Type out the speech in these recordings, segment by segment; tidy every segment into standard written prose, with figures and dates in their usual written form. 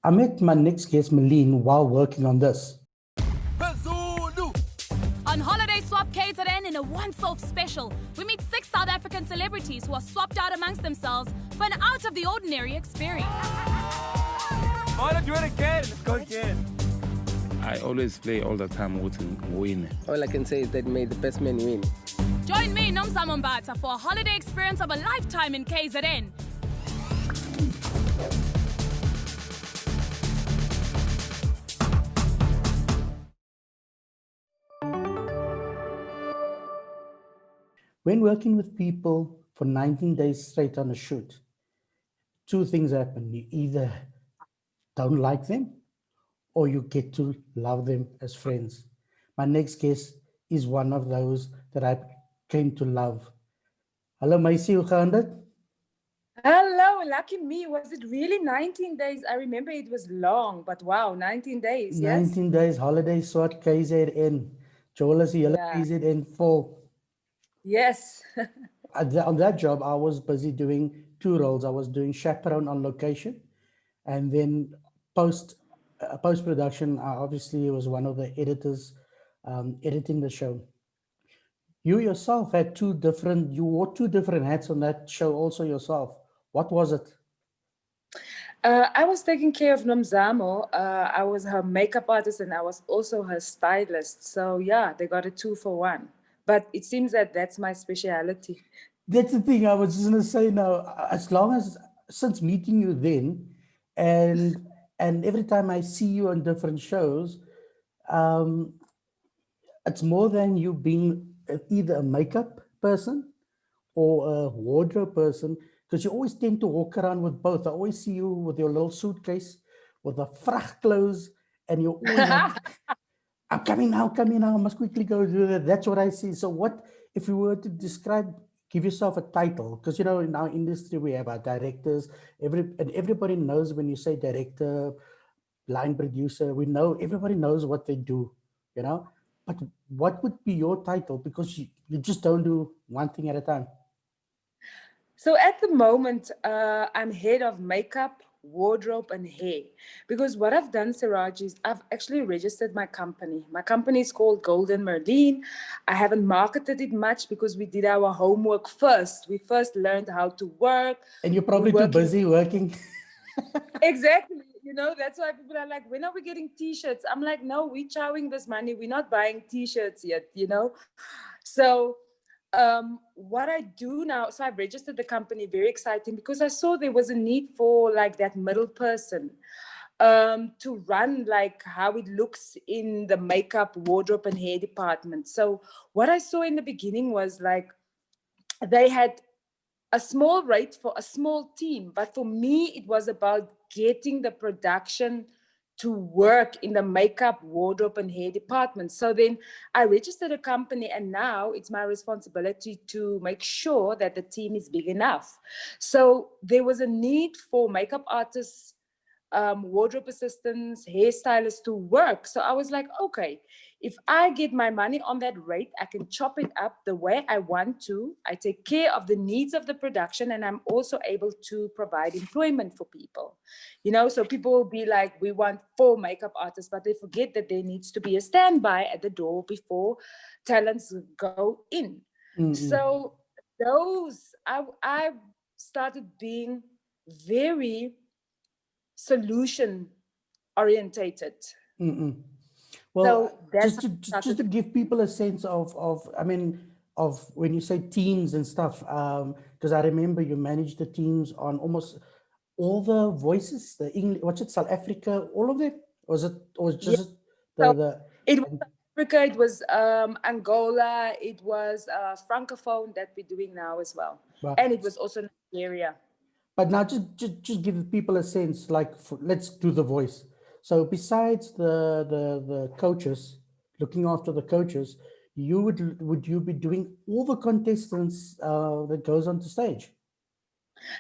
I met my next guest, Merlene, while working on this. On Holiday Swap KZN in a once-off special, we meet 6 South African celebrities who are swapped out amongst themselves for an out-of-the-ordinary experience. Why not do it again? Let's go again. I always play all the time to win. All I can say is that may the best man win. Join me, Nomzamo Mbata, for a holiday experience of a lifetime in KZN. When working with people for 19 days straight on a shoot, 2 things happen. You either don't like them or you get to love them as friends. My next guest is one of those that I came to love. Hello, Macy, hoe gaan dit? Hello, lucky me. Was it really 19 days? I remember it was long, but wow, 19 days, yes? 19 days, holiday swat KZN. Joel is hele KZN vol. Yes. On that job, I was busy doing 2 roles. I was doing chaperone on location, and then post-production, I obviously was one of the editors editing the show. You yourself had you wore 2 different hats on that show also yourself. What was it? I was taking care of Nomzamo. I was her makeup artist and I was also her stylist. So yeah, they got a 2 for 1. But it seems that that's my speciality. That's the thing I was just going to say now. Since meeting you then, and every time I see you on different shows, it's more than you being either a makeup person or a wardrobe person, because you always tend to walk around with both. I always see you with your little suitcase, with the fracht clothes, and you're always like, I'm coming now, I must quickly go do that. That's what I see. So what, if you were to give yourself a title, because, in our industry, we have our directors, everybody knows when you say director, line producer, everybody knows what they do, but what would be your title? Because you just don't do one thing at a time. So at the moment, I'm head of makeup, wardrobe and hair, because what I've done, Siraaj, is I've actually registered my company. My company is called Golden Merlene. I haven't marketed it much because we did our homework first. We first learned how to work. And you're probably too busy working. Exactly. That's why people are like, when are we getting t-shirts? I'm like, no, we're chowing this money. We're not buying t-shirts yet, So what I do now, so I've registered the company, very exciting, because I saw there was a need for like that middle person to run like how it looks in the makeup, wardrobe and hair department. So what I saw in the beginning was like they had a small rate for a small team, but for me it was about getting the production to work in the makeup, wardrobe and hair department. So then I registered a company, and now it's my responsibility to make sure that the team is big enough. So there was a need for makeup artists, wardrobe assistants, hairstylists to work. So I was like, okay, if I get my money on that rate, I can chop it up the way I want to. I take care of the needs of the production, and I'm also able to provide employment for people. So people will be like, we want 4 makeup artists, but they forget that there needs to be a standby at the door before talents go in. Mm-hmm. So I started being very solution orientated. Mm-mm. Well, so just to give people a sense of when you say teams and stuff, because I remember you managed the teams on almost all the voices, the English, South Africa, all of it? It was Africa, it was Angola, it was Francophone that we're doing now as well. Right. And it was also Nigeria. But now just give people a sense, like, let's do The Voice. So besides the coaches, looking after the coaches, would you be doing all the contestants that goes onto stage?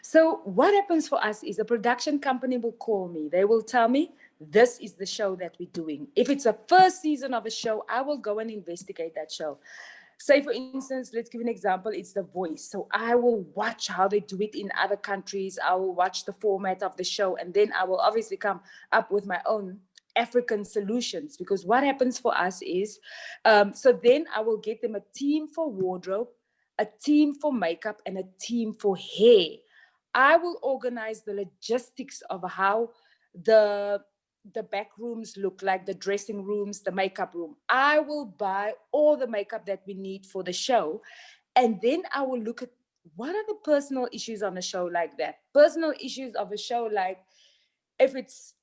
So what happens for us is a production company will call me. They will tell me, this is the show that we're doing. If it's a first season of a show, I will go and investigate that show. say for instance, let's give an example, it's The Voice. So I will watch how they do it in other countries. I will watch the format of the show, and then I will obviously come up with my own African solutions, because what happens for us is, so then I will get them a team for wardrobe, a team for makeup, and a team for hair. I will organize the logistics of how the back rooms look like, the dressing rooms, the makeup room. I will buy all the makeup that we need for the show. And then I will look at what are the personal issues on a show like that. Personal issues of a show, like if it's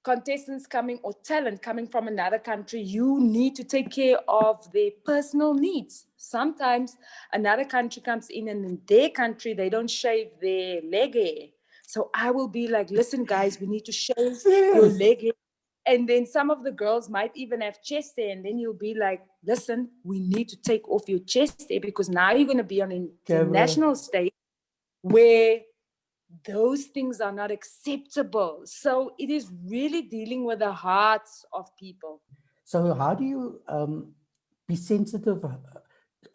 contestants coming or talent coming from another country, you need to take care of their personal needs. Sometimes another country comes in and in their country, they don't shave their leg hair. So I will be like, listen, guys, we need to shave your leg hair. And then some of the girls might even have chest hair. And then you'll be like, listen, we need to take off your chest hair, because now you're going to be on an international stage where those things are not acceptable. So it is really dealing with the hearts of people. So how do you be sensitive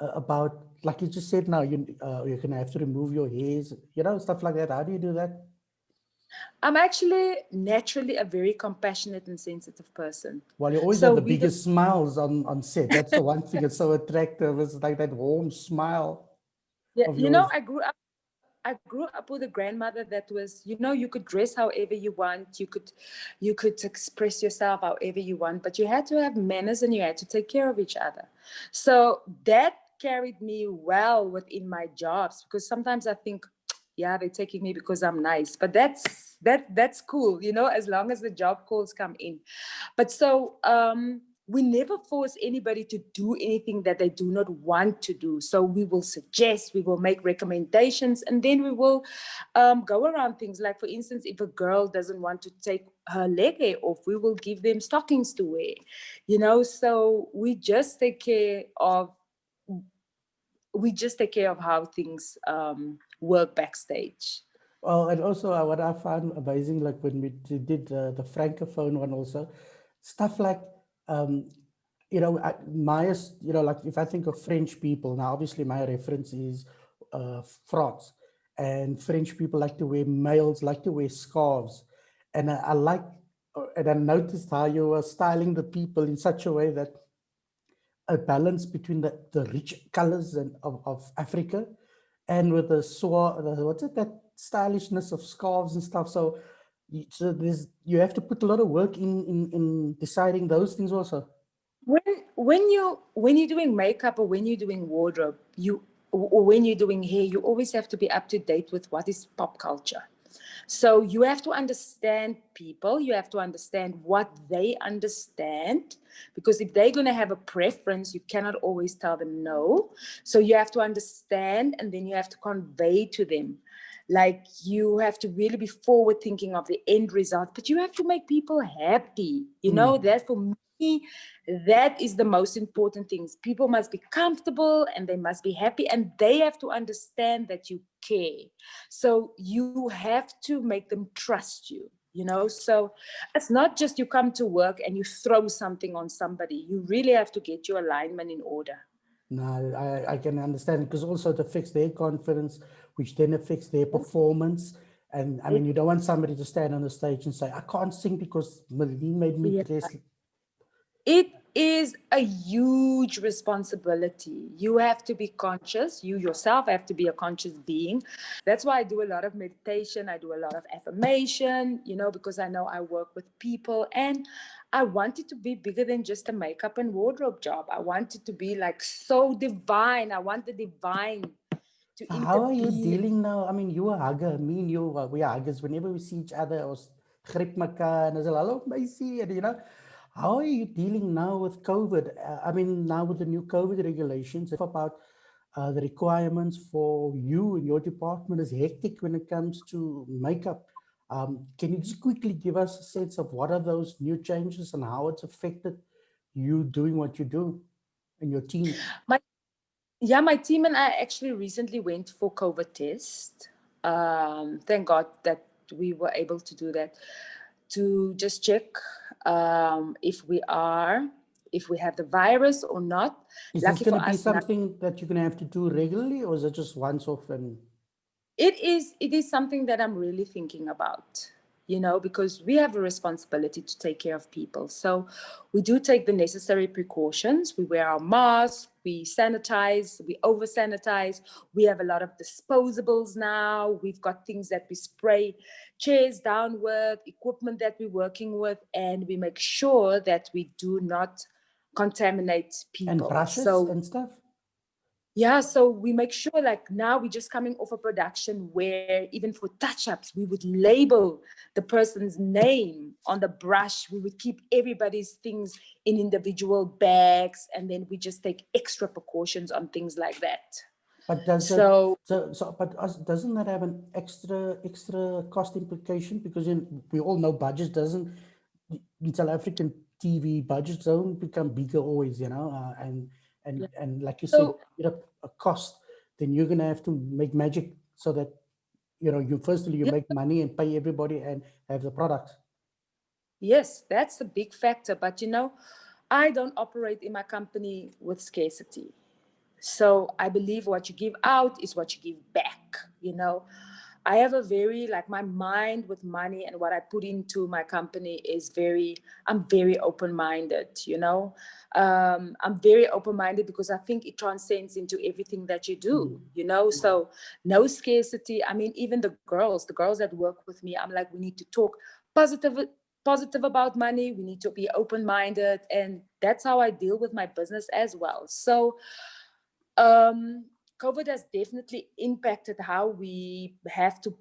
about, like you just said now, you're going to have to remove your hairs, stuff like that. How do you do that? I'm actually naturally a very compassionate and sensitive person. Well, you always have the biggest smiles on set. That's the one thing that's so attractive. It's like that warm smile. Yeah, I grew up with a grandmother that was, you could dress however you want. You could express yourself however you want, but you had to have manners and you had to take care of each other. So that carried me well within my jobs, because sometimes I think, yeah, they're taking me because I'm nice, but that's cool, as long as the job calls come in. But so, we never force anybody to do anything that they do not want to do. So we will suggest, we will make recommendations, and then we will go around things. Like, for instance, if a girl doesn't want to take her leg hair off, we will give them stockings to wear, so we just take care of how things work backstage. Well, and also what I found amazing, like when we did the Francophone one also, stuff like, Maya's, like if I think of French people, now obviously my reference is France, and French people males like to wear scarves. And and I noticed how you were styling the people in such a way that a balance between the rich colors of Africa and with that stylishness of scarves and stuff. So you have to put a lot of work in deciding those things also. When you're doing makeup, or when you're doing wardrobe, or when you're doing hair, you always have to be up to date with what is pop culture. So you have to understand people, you have to understand what they understand, because if they're going to have a preference, you cannot always tell them no. So you have to understand, and then you have to convey to them. Like, you have to really be forward thinking of the end result, but you have to make people happy. That for me, that is the most important thing. People must be comfortable and they must be happy, and they have to understand that you care. So you have to make them trust you, so it's not just you come to work and you throw something on somebody. You really have to get your alignment in order. No, I can understand, because also it affects their confidence, which then affects their performance. And I mean, you don't want somebody to stand on the stage and say, I can't sing because Merlene made me dress. It is a huge responsibility. You have to be conscious. You yourself have to be a conscious being. That's why I do a lot of meditation. I do a lot of affirmation, because I know I work with people, and I want it to be bigger than just a makeup and wardrobe job. I want it to be like so divine. I want the divine to intervene. How are you dealing now? I mean, you are a hugger. Me and you, we are huggers. Whenever we see each other, ons grip mekaar and I say, hello, meisie, and how are you dealing now with COVID? I mean, now with the new COVID regulations, about the requirements for you and your department is hectic when it comes to makeup. Can you just quickly give us a sense of what are those new changes and how it's affected you doing what you do and your team? My team and I actually recently went for COVID test. Thank God that we were able to do that, to just check if if we have the virus or not. Is this Lucky going for to be us, something that you're going to have to do regularly, or is it just once off? And it is something that I'm really thinking about, because we have a responsibility to take care of people. So we do take the necessary precautions. We wear our masks, we sanitize, we over sanitize. We have a lot of disposables now. We've got things that we spray chairs down with, equipment that we're working with, and we make sure that we do not contaminate people. and brushes and stuff? Yeah, so we make sure, like now we're just coming off a production where even for touch-ups, we would label the person's name on the brush. We would keep everybody's things in individual bags, and then we just take extra precautions on things like that. But does So, doesn't that have an extra cost implication? Because we all know budgets doesn't, in South African TV, budgets don't become bigger always, and like you said, a cost, then you're going to have to make magic so that, you firstly, you make money and pay everybody and have the product. Yes, that's a big factor. But, I don't operate in my company with scarcity. So I believe what you give out is what you give back, I have a very, my mind with money and what I put into my company is I'm very open-minded, I'm very open-minded because I think it transcends into everything that you do, so no scarcity. I mean, even the girls that work with me, I'm like, we need to talk positive about money. We need to be open-minded. And that's how I deal with my business as well. So, COVID has definitely impacted how we have to,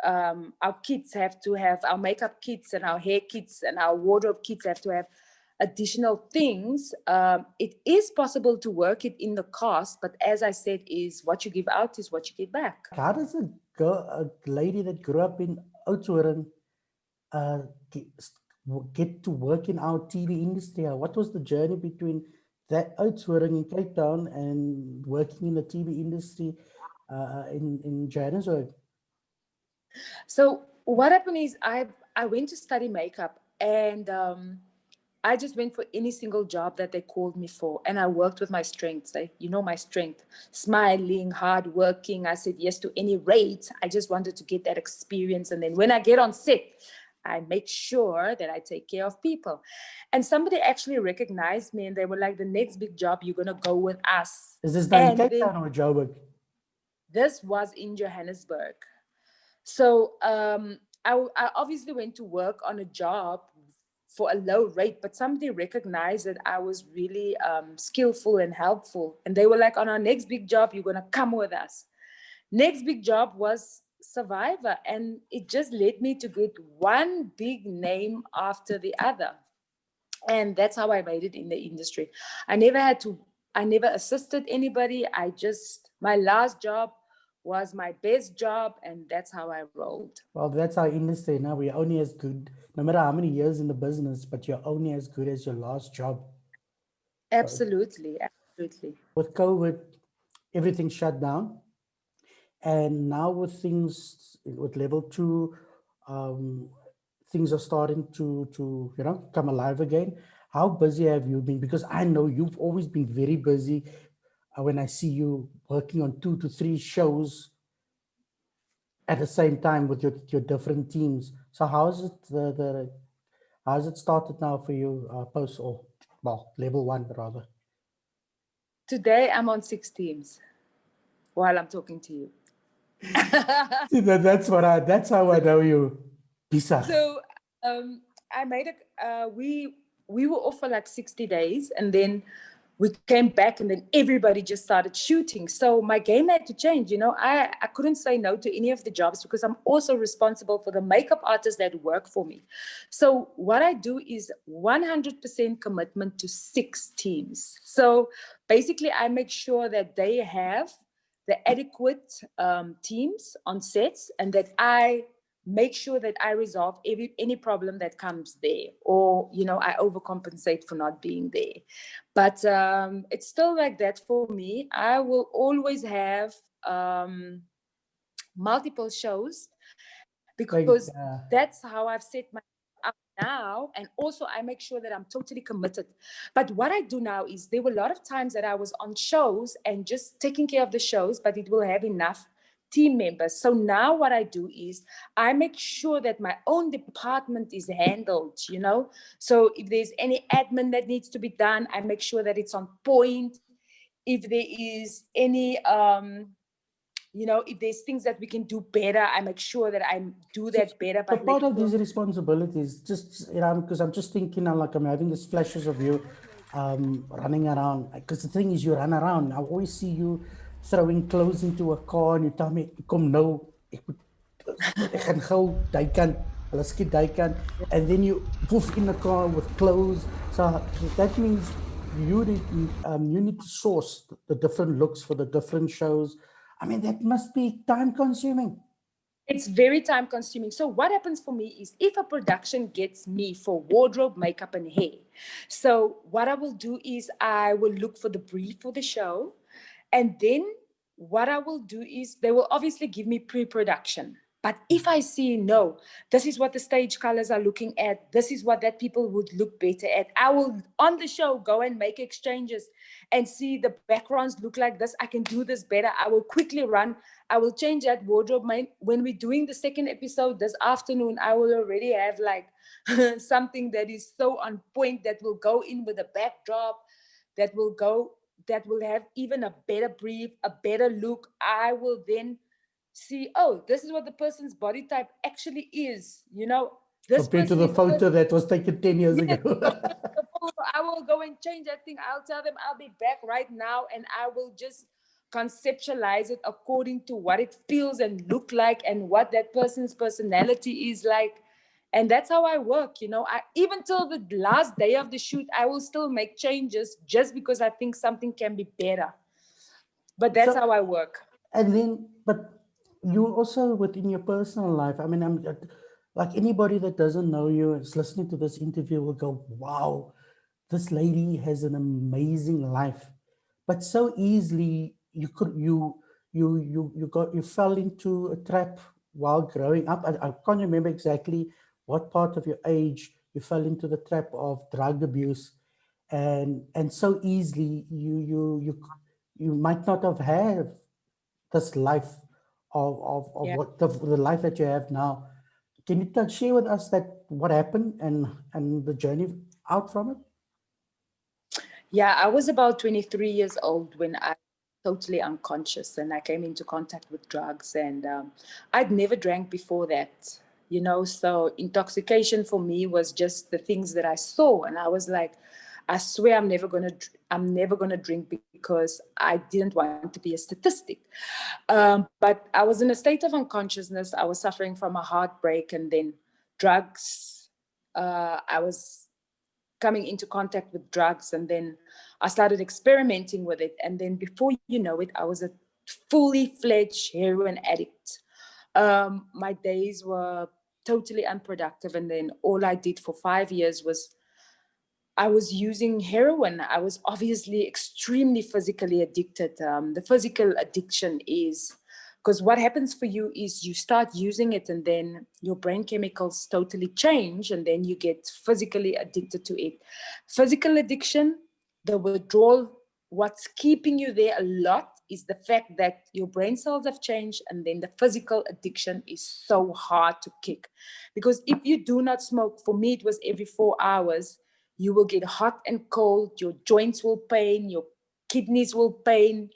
our kids have to have, our makeup kits and our hair kits and our wardrobe kits have to have additional things. It is possible to work it in the cost, but as I said, is what you give out is what you give back. How does a lady that grew up in Oudtshoorn get to work in our TV industry? What was the journey between that Oudtshoorn in Cape Town and working in the TV industry in Johannesburg? So what happened is I went to study makeup, and I just went for any single job that they called me for, and I worked with my strengths. My strength, smiling, hardworking. I said yes to any rate. I just wanted to get that experience, and then when I get on set, I make sure that I take care of people. And somebody actually recognized me, and they were like, the next big job, you're going to go with us. Is this done in Cape Town or Joburg? This was in Johannesburg. So I obviously went to work on a job for a low rate, but somebody recognized that I was really skillful and helpful. And they were like, on our next big job, you're going to come with us. Next big job was Survivor, and it just led me to get one big name after the other, and that's how I made it in the industry. I never assisted anybody. My last job was my best job, and that's how I rolled. Well, that's our industry now. We're only as good, no matter how many years in the business, but you're only as good as your last job. Absolutely. With COVID, everything shut down. And now with level 2, things are starting to come alive again. How busy have you been? Because I know you've always been very busy. When I see you working on 2 to 3 shows at the same time with your different teams. So how's it started now for you level 1 rather? Today I'm on 6 teams while I'm talking to you. See, that's how I know you. Pisa. So I made we were off for like 60 days, and then we came back, and then everybody just started shooting. So my game had to change. I couldn't say no to any of the jobs because I'm also responsible for the makeup artists that work for me. So what I do is 100% commitment to 6 teams. So basically I make sure that they have the adequate teams on sets, and that I make sure that I resolve any problem that comes there, or I overcompensate for not being there. But it's still like that for me. I will always have multiple shows because that's how I've set out now, and also I make sure that I'm totally committed. But what I do now is, there were a lot of times that I was on shows and just taking care of the shows, but it will have enough team members. So now what I do is I make sure that my own department is handled, you know. So if there's any admin that needs to be done, I make sure that it's on point. If there is any you know, if there's things that we can do better, I make sure that I do that better. So But part of these responsibilities, just, you know, because I'm just thinking now, like I'm having these flashes of you running around. Because the thing is, you run around. I always see you throwing clothes into a car and you tell me, come no, ek gaan gou daai kant, hulle skiet daai kant, and then you poof in the car with clothes. So that means you need to source the different looks for the different shows. I mean, that must be time consuming. it's very time consuming. So what happens for me is, if a production gets me for wardrobe, makeup, and hair, so what I will do is I will look for the brief for the show. And then what I will do is, they will obviously give me pre-production. But if I see, no, this is what the stage colors are looking at, this is what that people would look better at, I will, on the show, go and make exchanges and see the backgrounds look like this. I can do this better. I will quickly run. I will change that wardrobe. When we're doing the second episode this afternoon, I will already have like something that is so on point, that will go in with a backdrop, that will have even a better brief, a better look. I will then see, oh, this is what the person's body type actually is, you know. This Compared to the photo that was taken 10 years ago. I will go and change that thing. I'll tell them I'll be back right now, and I will just conceptualize it according to what it feels and look like, and what that person's personality is like. And that's how I work, you know. Even till the last day of the shoot, I will still make changes, just because I think something can be better. But that's how I work. And then, but you also, within your personal life, I mean, I'm like, anybody that doesn't know you and is listening to this interview will go, wow, this lady has an amazing life. But so easily you fell into a trap while growing up. I can't remember exactly what part of your age you fell into the trap of drug abuse, and so easily you might not have had this life of what the life that you have now. Can you share with us that what happened and the journey out from it? Yeah, I was about 23 years old when I totally unconscious, and I came into contact with drugs, and I'd never drank before that, you know. So intoxication for me was just the things that I saw, and I was like, I swear I'm never gonna drink, because I didn't want to be a statistic. But I was in a state of unconsciousness. I was suffering from a heartbreak, and then drugs. I was coming into contact with drugs, and then I started experimenting with it. And then before you know it, I was a fully fledged heroin addict. My days were totally unproductive. And then all I did for 5 years was I was using heroin. I was obviously extremely physically addicted. The physical addiction is, because what happens for you is you start using it, and then your brain chemicals totally change, and then you get physically addicted to it. Physical addiction, the withdrawal, what's keeping you there a lot is the fact that your brain cells have changed, and then the physical addiction is so hard to kick. Because if you do not smoke, for me, it was every 4 hours, you will get hot and cold, your joints will pain, your kidneys will pain,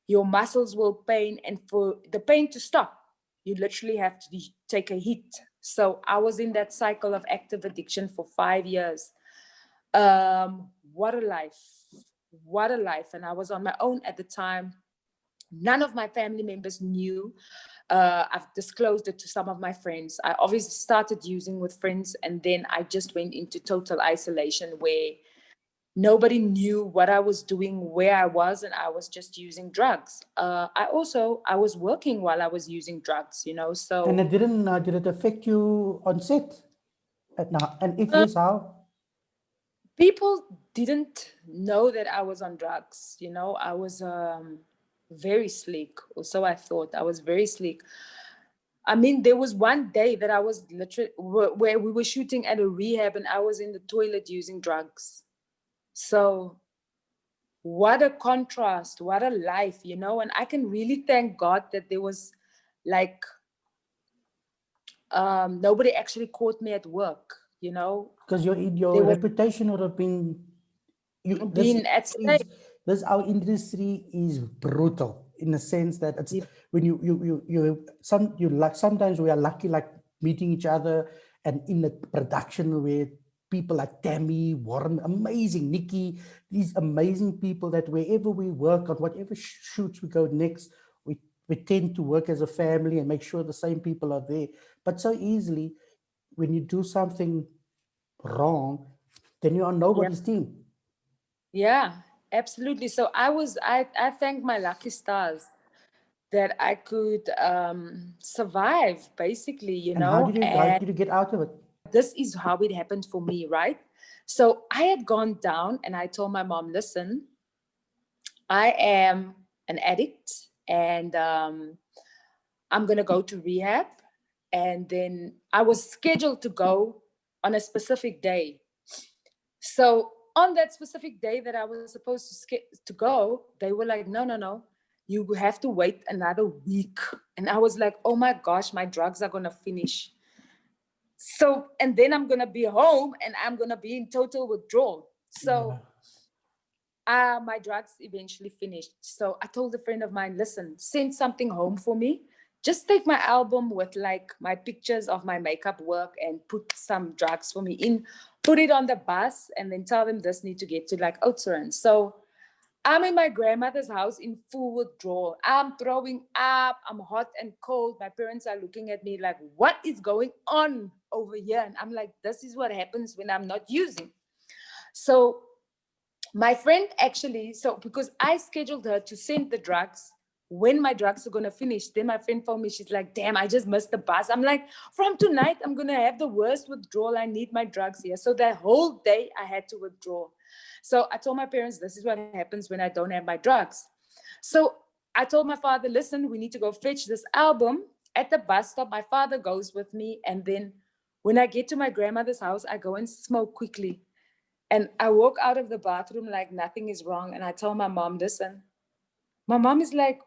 your muscles will pain. And for the pain to stop, you literally have to take a hit. So I was in that cycle of active addiction for 5 years. What a life. What a life. And I was on my own at the time. None of my family members knew. I've disclosed it to some of my friends. I obviously started using with friends, and then I just went into total isolation, where nobody knew what I was doing, where I was, and I was just using drugs. I was working while I was using drugs, you know. So. And it didn't, did it affect you on set? And if yes, how? People didn't know that I was on drugs, you know. I was very sleek, or so I thought. I was very sleek. I mean, there was one day that I was literally where we were shooting at a rehab and I was in the toilet using drugs. So what a contrast, what a life, you know. And I can really thank God that there was like nobody actually caught me at work, you know. Because your There was reputation would have been being at stake. our industry is brutal in the sense that it's when sometimes we are lucky like meeting each other, and in the production where people like Tammy, Warren, amazing, Nikki, these amazing people that wherever we work on whatever shoots we go next, we tend to work as a family and make sure the same people are there. But so easily when you do something wrong, then you are nobody's team. Yeah, absolutely. So I thank my lucky stars that I could survive, basically, you And how know. did you get out of it? This is how it happened for me, right? So I had gone down and I told my mom, listen, I am an addict and I'm going to go to rehab. And then I was scheduled to go on a specific day. So on that specific day that I was supposed to go, they were like, no, you have to wait another week. And I was like, oh my gosh, my drugs are going to finish. So, and then I'm going to be home and I'm going to be in total withdrawal. So my drugs eventually finished. So I told a friend of mine, listen, send something home for me. Just take my album with like my pictures of my makeup work and put some drugs for me in, put it on the bus, and then tell them this need to get to like Oudtshoorn. So I'm in my grandmother's house in full withdrawal. I'm throwing up. I'm hot and cold. My parents are looking at me like, what is going on over here? And I'm like, this is what happens when I'm not using. So my friend actually, so because I scheduled her to send the drugs when my drugs are going to finish, then my friend phoned me. She's like, damn, I just missed the bus. I'm like, from tonight, I'm going to have the worst withdrawal. I need my drugs here. So that whole day I had to withdraw. So I told my parents, this is what happens when I don't have my drugs. So I told my father, listen, we need to go fetch this album at the bus stop. My father goes with me. And then when I get to my grandmother's house, I go and smoke quickly. And I walk out of the bathroom like nothing is wrong. And I tell my mom, listen. My mom is like,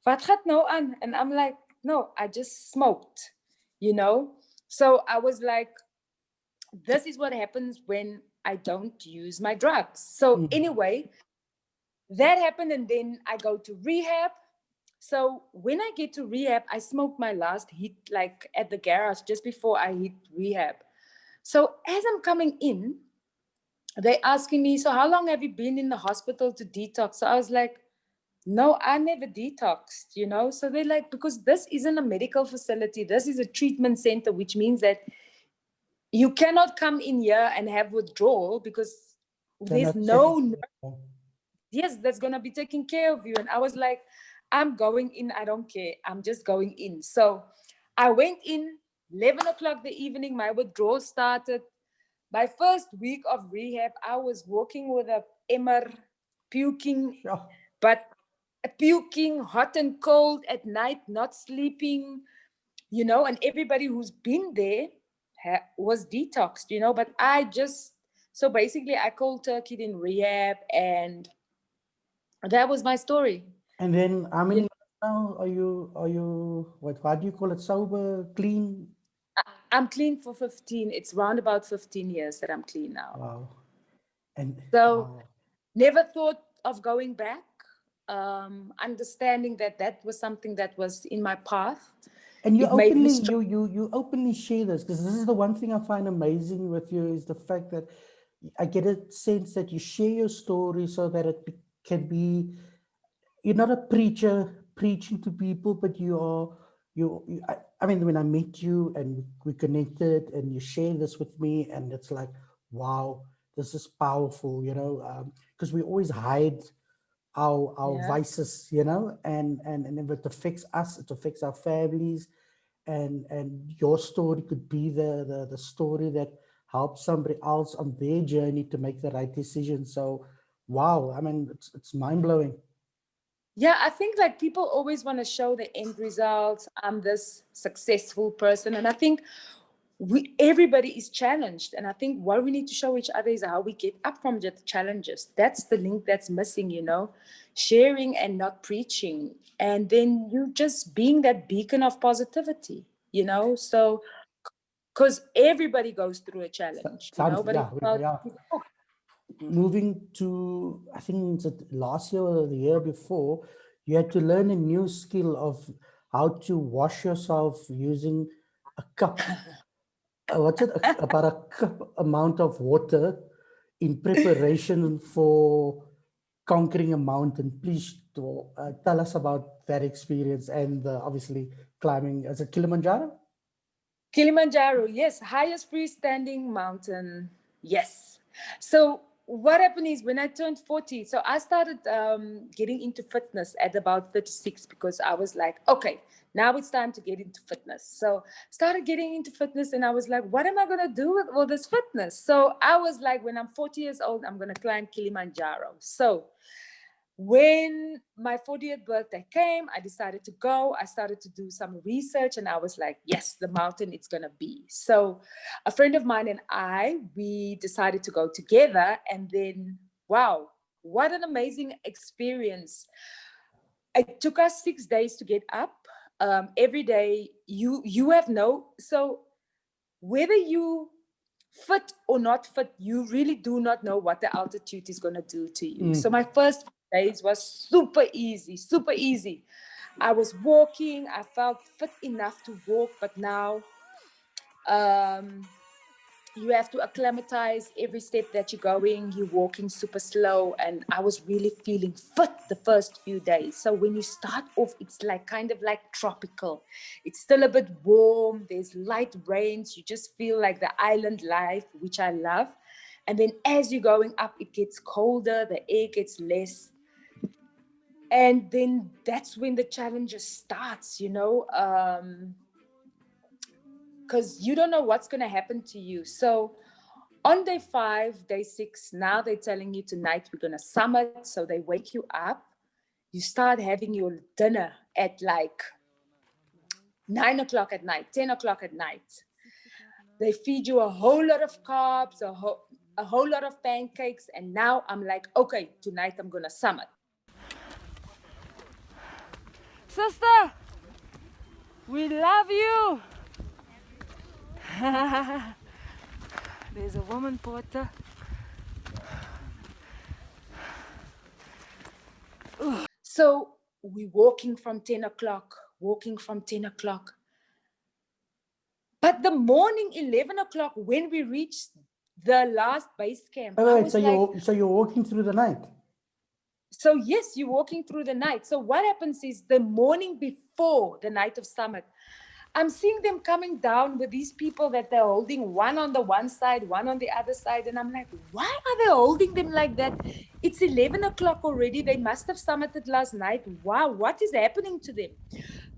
wat gaat nou aan? And I'm like, no, I just smoked, you know? So I was like, this is what happens when I don't use my drugs. So anyway, that happened. And then I go to rehab. So when I get to rehab, I smoked my last hit like at the garage just before I hit rehab. So as I'm coming in, they're asking me, so how long have you been in the hospital to detox? So I was like, no, I never detoxed, you know? So they're like, because this isn't a medical facility. This is a treatment center, which means that you cannot come in here and have withdrawal because there's no, yes, that's going to be taking care of you. And I was like, I'm going in. I don't care. I'm just going in. So I went in 11 o'clock the evening. My withdrawal started. My first week of rehab, I was walking with a emmer, puking, but puking, hot and cold at night, not sleeping, you know, and everybody who's been there was detoxed, you know, but so basically I cold turkeyed in rehab and that was my story. And then how many months now are you, what do you call it, sober, clean? I'm clean for 15. It's round about 15 years that I'm clean now. Wow. And so never thought of going back, understanding that was something that was in my path. And you openly share this, because this is the one thing I find amazing with you is the fact that I get a sense that you share your story so that it can be, you're not a preacher preaching to people, but I mean, when I met you and we connected and you share this with me, and it's like, wow, this is powerful, you know, because we always hide our vices, you know, and if it affects us, it affects our families, and your story could be the story that helps somebody else on their journey to make the right decision. So, wow, I mean, it's mind blowing. Yeah, I think like people always want to show the end results. I'm this successful person. And I think everybody is challenged. And I think what we need to show each other is how we get up from the challenges. That's the link that's missing, you know, sharing and not preaching. And then you just being that beacon of positivity, you know, so because everybody goes through a challenge, you know, but Yeah, it's not, yeah. Moving to, I think it's last year or the year before, you had to learn a new skill of how to wash yourself using a cup. What's it? About a cup amount of water in preparation for conquering a mountain. Please tell us about that experience and obviously climbing as a Kilimanjaro. Kilimanjaro, yes, highest freestanding mountain, yes. So what happened is when I turned 40, so I started getting into fitness at about 36 because I was like, okay, now it's time to get into fitness. So started getting into fitness and I was like, what am I going to do with all this fitness? So I was like, when I'm 40 years old, I'm going to climb Kilimanjaro. So when my 40th birthday came, I decided to go. I started to do some research and I was like, yes, the mountain it's going to be. So a friend of mine and we decided to go together. And then, wow, what an amazing experience. It took us 6 days to get up. Every day you have so whether you fit or not fit, you really do not know what the altitude is going to do to you. So my first days was super easy. I was walking, I felt fit enough to walk, but now you have to acclimatize every step that you're going. You're walking super slow, and I was really feeling fit the first few days. So when you start off, it's like kind of like tropical. It's still a bit warm. There's light rains. You just feel like the island life, which I love. And then as you're going up, it gets colder. The air gets less. And then that's when the challenge starts, you know, because you don't know what's going to happen to you. So on day 5, day 6, now they're telling you tonight we're going to summit. So they wake you up. You start having your dinner at like 9 o'clock at night, 10 o'clock at night. They feed you a whole lot of carbs, a whole lot of pancakes. And now I'm like, okay, tonight I'm going to summit. Sister, we love you. There's a woman porter. So we're walking from 10 o'clock. But the morning, 11 o'clock, when we reached the last base camp, So you're walking through the night? So yes, you're walking through the night. So what happens is the morning before the night of summit, I'm seeing them coming down with these people that they're holding, one on the one side, one on the other side. And I'm like, why are they holding them like that? It's 11 o'clock already. They must have summited last night. Wow, what is happening to them?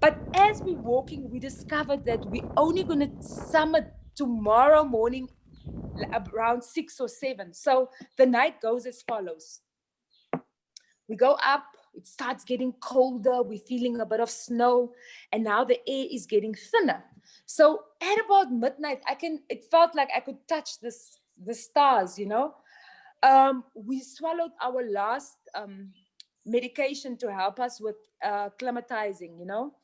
But as we're walking, we discovered that we're only going to summit tomorrow morning around 6 or 7. So the night goes as follows. We go up, it starts getting colder, we're feeling a bit of snow, and now the air is getting thinner. So at about midnight, it felt like I could touch the stars, you know. We swallowed our last medication to help us with acclimatizing, you know.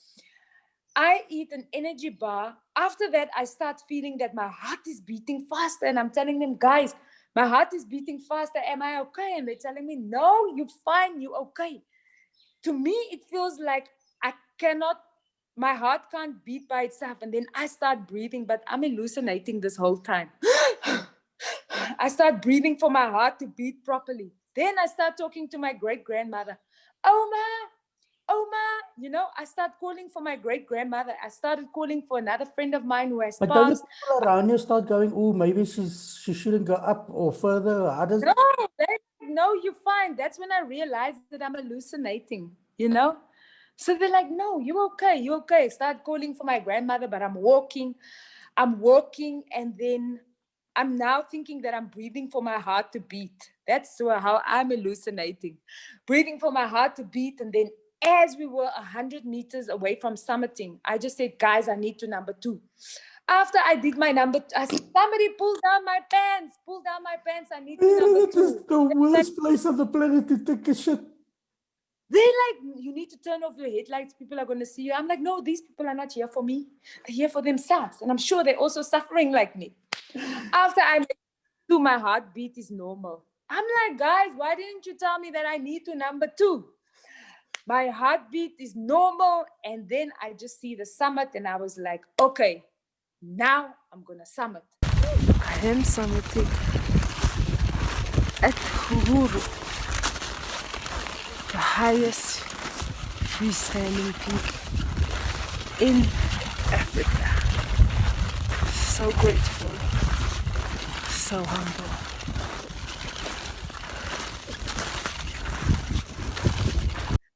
I eat an energy bar. After that, I start feeling that my heart is beating faster, and I'm telling them, guys, my heart is beating faster. Am I okay? And they're telling me, no, you're fine. You're okay. To me, it feels like my heart can't beat by itself. And then I start breathing, but I'm hallucinating this whole time. I start breathing for my heart to beat properly. Then I start talking to my great-grandmother. Oma, you know, I start calling for my great-grandmother. I started calling for another friend of mine who has But don't the passed. people around you start going, oh, maybe she shouldn't go up or further? How does No, you're fine. That's when I realized that I'm hallucinating, you know? So they're like, no, you're okay. Start calling for my grandmother, but I'm walking, and then I'm now thinking that I'm breathing for my heart to beat. That's how I'm hallucinating. Breathing for my heart to beat, and then as we were 100 meters away from summiting, I just said, guys, I need to number 2. After I did my number, I said, somebody pull down my pants, I need to number That is 2. the worst place on the planet to take a shit. They're like, you need to turn off your headlights. People are going to see you. I'm like, no, these people are not here for me. They're here for themselves. And I'm sure they're also suffering like me. After I made to my heartbeat is normal. I'm like, guys, why didn't you tell me that I need to number 2? My heartbeat is normal. And then I just see the summit and I was like, okay, now I'm going to summit. I am summiting at Uhuru, the highest freestanding peak in Africa. So grateful, so humble.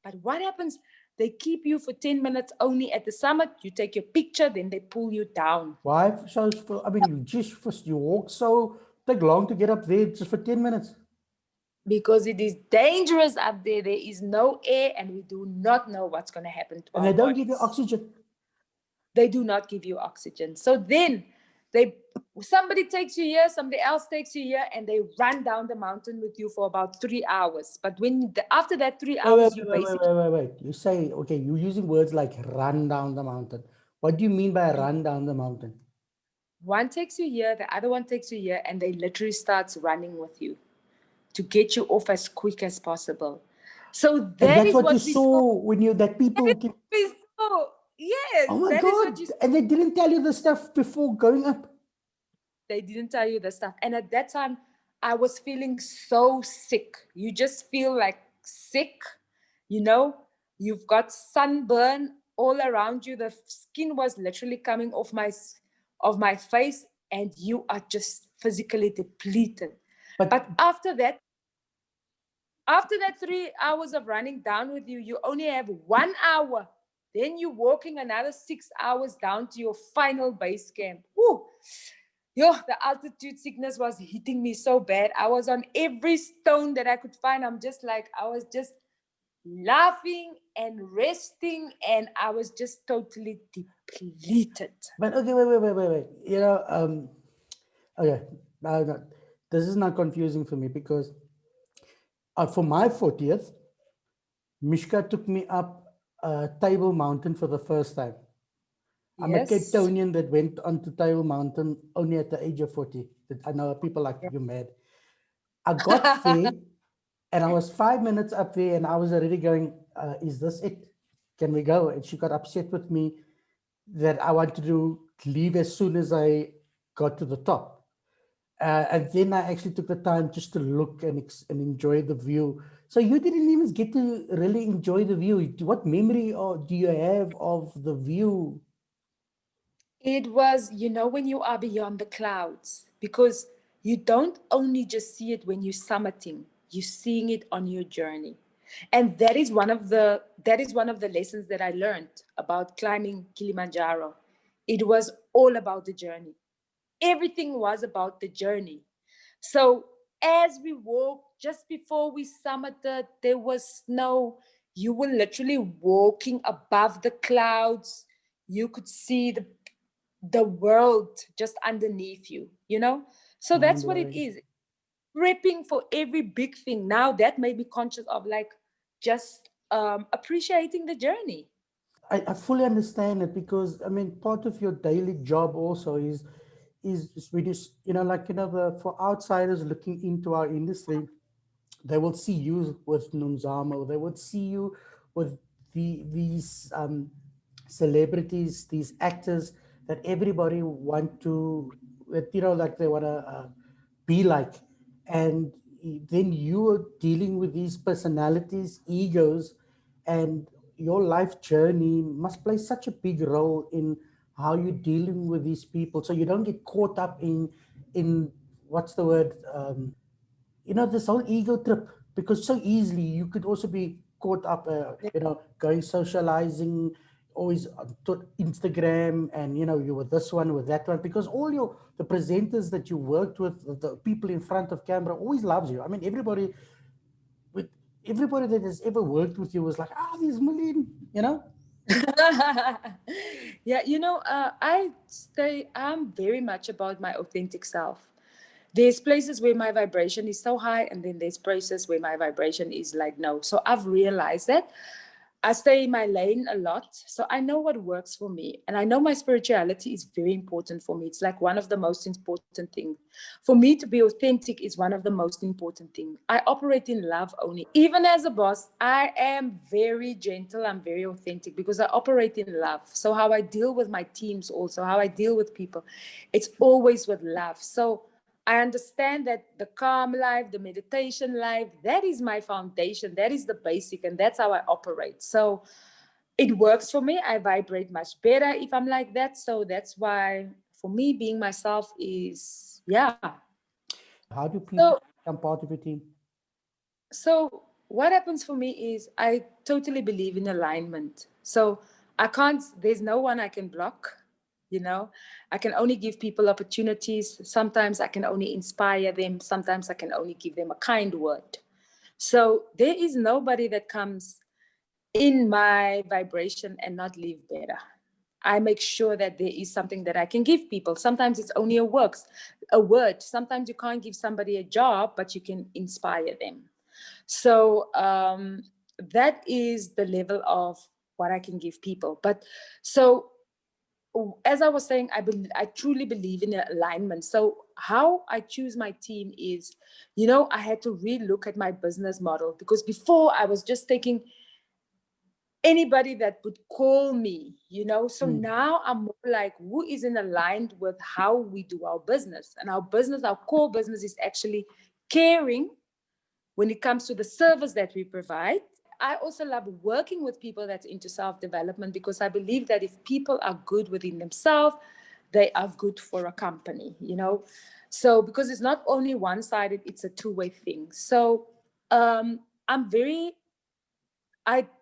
But what happens? They keep you for 10 minutes only at the summit. You take your picture, then they pull you down. Why? I mean, you walk so take long to get up there just for 10 minutes. Because it is dangerous up there. There is no air and we do not know what's going to happen to And our they don't give you bodies. oxygen. They do not give you oxygen. So then somebody takes you here, somebody else takes you here, and they run down the mountain with you for about 3 hours. But after that 3 hours, Wait. You say, okay, you're using words like run down the mountain. What do you mean by run down the mountain? One takes you here, the other one takes you here, and they literally starts running with you to get you off as quick as possible. So that's what you saw when that people. We saw. Yes. Oh my God. And they didn't tell you the stuff before going up. They didn't tell you the stuff. And at that time, I was feeling so sick. You just feel like sick. You know, you've got sunburn all around you. The skin was literally coming off my face, and you are just physically depleted. But after that 3 hours of running down with you, you only have 1 hour. Then you're walking another 6 hours down to your final base camp. Woo! Yo, the altitude sickness was hitting me so bad. I was on every stone that I could find. I was just laughing and resting, and I was just totally depleted. But okay, wait. You know, okay, no, this is not confusing for me because for my 40th, Mishka took me up Table Mountain for the first time. I'm a Cape Townian that went onto Table Mountain only at the age of 40. I know people like you mad. I got there and I was 5 minutes up there and I was already going, is this it? Can we go? And she got upset with me that I wanted to leave as soon as I got to the top. And then I actually took the time just to look and enjoy the view. So you didn't even get to really enjoy the view. What memory do you have of the view? It was, when you are beyond the clouds, because you don't only just see it when you're summiting, you're seeing it on your journey. And that is one of the lessons that I learned about climbing Kilimanjaro. It was all about the journey. Everything was about the journey. So as we walked, just before we summited, there was snow. You were literally walking above the clouds. You could see the world just underneath you, So that's what it is. Prepping for every big thing. Now that made me conscious of just appreciating the journey. I fully understand it because, I mean, part of your daily job also is when for outsiders looking into our industry, they will see you with Nunzamo, they would see you with these celebrities, these actors that everybody want to, they want to be like. And then you are dealing with these personalities, egos, and your life journey must play such a big role in how you're dealing with these people. So you don't get caught up in what's the word? This whole ego trip, because so easily you could also be caught up, going socializing, always to Instagram, and you were this one with that one, because all the presenters that you worked with, the people in front of camera always loves you. I mean, everybody everybody that has ever worked with you was like, ah, there's Merlene, you know? Yeah, you know, I'm very much about my authentic self. There's places where my vibration is so high, and then there's places where my vibration is like no. So I've realized that I stay in my lane a lot. So I know what works for me. And I know my spirituality is very important for me. It's like one of the most important things. For me to be authentic is one of the most important things. I operate in love only. Even as a boss, I am very gentle. I'm very authentic because I operate in love. So how I deal with my teams also, how I deal with people, it's always with love. So I understand that the calm life, the meditation life, that is my foundation. That is the basic, and that's how I operate. So it works for me. I vibrate much better if I'm like that. So that's why, for me, being myself is, yeah. How do people become part of your team? So what happens for me is I totally believe in alignment. So there's no one I can block. You know, I can only give people opportunities. Sometimes I can only inspire them. Sometimes I can only give them a kind word. So there is nobody that comes in my vibration and not live better. I make sure that there is something that I can give people. Sometimes it's only a word. Sometimes you can't give somebody a job, but you can inspire them. So that is the level of what I can give people. But so as I was saying, I truly believe in alignment. So how I choose my team is, you know, I had to relook at my business model, because before I was just taking anybody that would call me, you know. So now I'm more like, who is in aligned with how we do our business? And our core business is actually caring when it comes to the service that we provide. I also love working with people that's into self-development, because I believe that if people are good within themselves, they are good for a company, you know. So because it's not only one-sided, it's a two-way thing. So I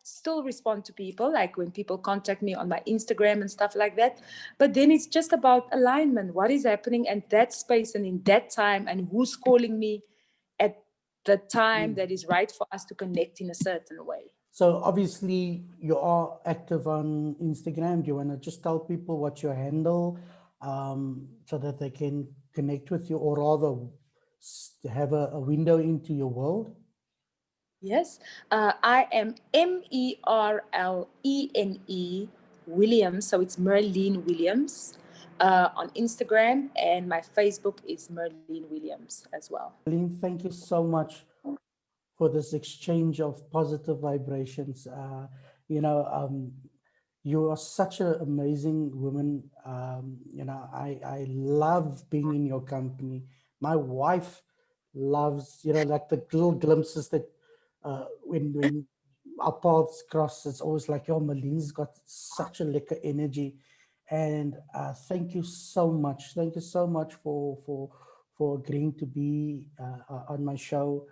still respond to people, like when people contact me on my Instagram and stuff like that. But then it's just about alignment. What is happening at that space and in that time, and who's calling me at the time that is right for us to connect in a certain way. So obviously you are active on Instagram. Do you want to just tell people what your handle, so that they can connect with you, or rather have a window into your world? Yes, I am Merlene Williams. So it's Merlene Williams on Instagram, and my Facebook is Merlene Williams as well. Merlene, thank you so much for this exchange of positive vibrations. You are such an amazing woman. I love being in your company. My wife loves, like the little glimpses that when our paths cross, it's always like, oh, Merlene's got such a liquor energy. And thank you so much. Thank you so much for agreeing to be on my show.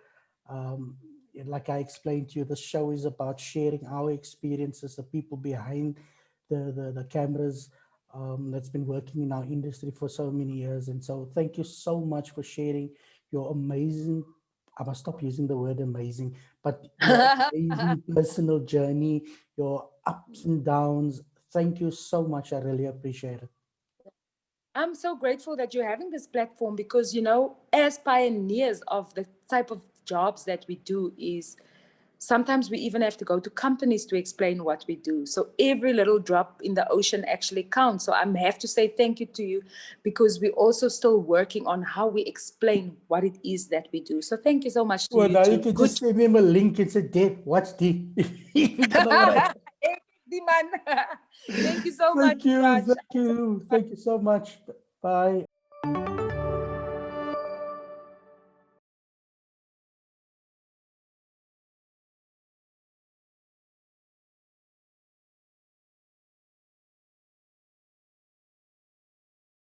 Like I explained to you, the show is about sharing our experiences, the people behind the cameras that's been working in our industry for so many years. And so thank you so much for sharing your amazing, I must stop using the word amazing, but your amazing personal journey, your ups and downs. Thank you so much. I really appreciate it. I'm so grateful that you're having this platform, because, you know, as pioneers of the type of jobs that we do, is sometimes we even have to go to companies to explain what we do. So every little drop in the ocean actually counts. So I have to say thank you to you, because we're also still working on how we explain what it is that we do. So thank you so much to Well, you now too. you can just send him a link and say, Dave, watch the. Thank you so much, Thank you. Raj. Thank you. Thank you so much. Bye.